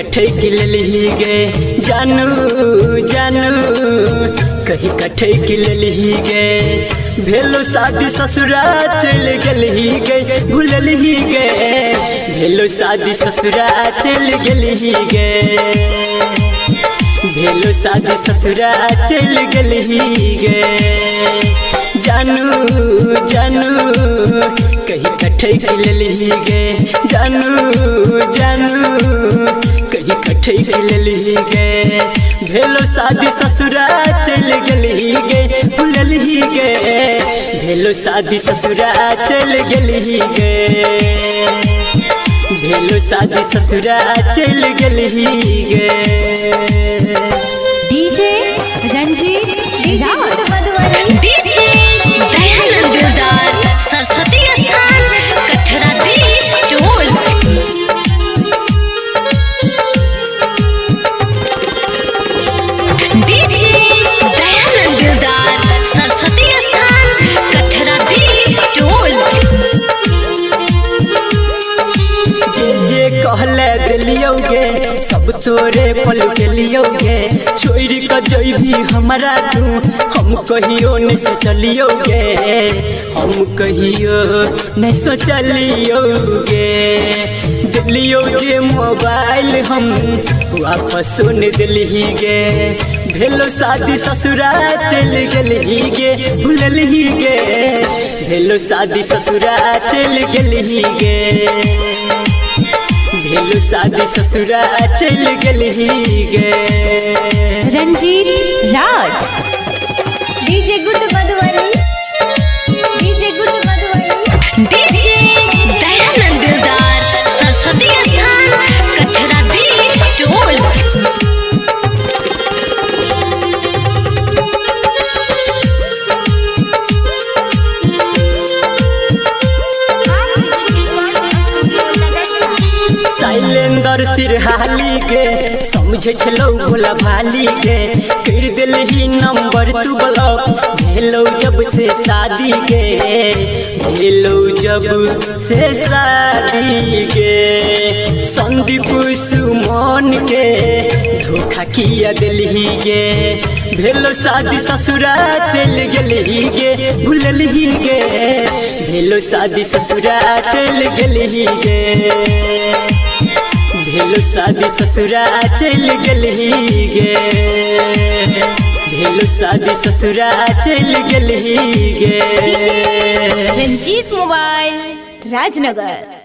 कठे गिलली गे जानू जानू कहीं कठे गिलली गे भेलो शादी ससुरा चल गली गे भूलली गे भेलो शादी ससुरा चल गली गे भेलो शादी ससुरा चल गली गे जानू जानू कहीं कठे गिलली गे जानू जानू कहीं कठे गिलली गे भेलो शादी ससुरा चल गली गे भूलली गे भेलो शादी ससुरा चल गली गे भेलो शादी ससुरा चल गली गे। डीजे रंजीत डीजे दयानंद दिलदार सरस्वती स्थान कठरा D toll. DJ Dayanand Dildar Saraswati स्थान कठरा डी टोल। जे कहले दिलियोगे सब तोरे पल गेलियोगे छोड़ कर जइबी हमारा तू हम कहियो नहीं सोचलियोगे हम कहियो नहीं सोचलियोगे दिलियोगे मोबाइल हम वापस सुन दिली गे भेलो शादी ससुरा चल गली गे भूलली गे भेलो शादी ससुरा चल गली गे भेलो शादी ससुरा चल गली गे। रंजीत राज डीजे गुड मधुबनी डीजे गुड मधुबनी डीजे दयानंद दिलदार सरस्वती स्थान कठरा डी टोल। साइलेंदर सिरहाली गे समझे छलो भोला भाली गे कर दिलही नंबर तू ब्लॉक भेलो जब से शादी गे भेलो जब से शादी गे संदीप सुमन के धोखा किया दिलही गे भेलो शादी ससुरा चल गली गे भूलली गे भेलो शादी ससुरा चल गली गे भेलो शादी ससुरा चल गली गे भेलो शादी ससुरा चल गली गे। रंजीत मोबाइल राजनगर।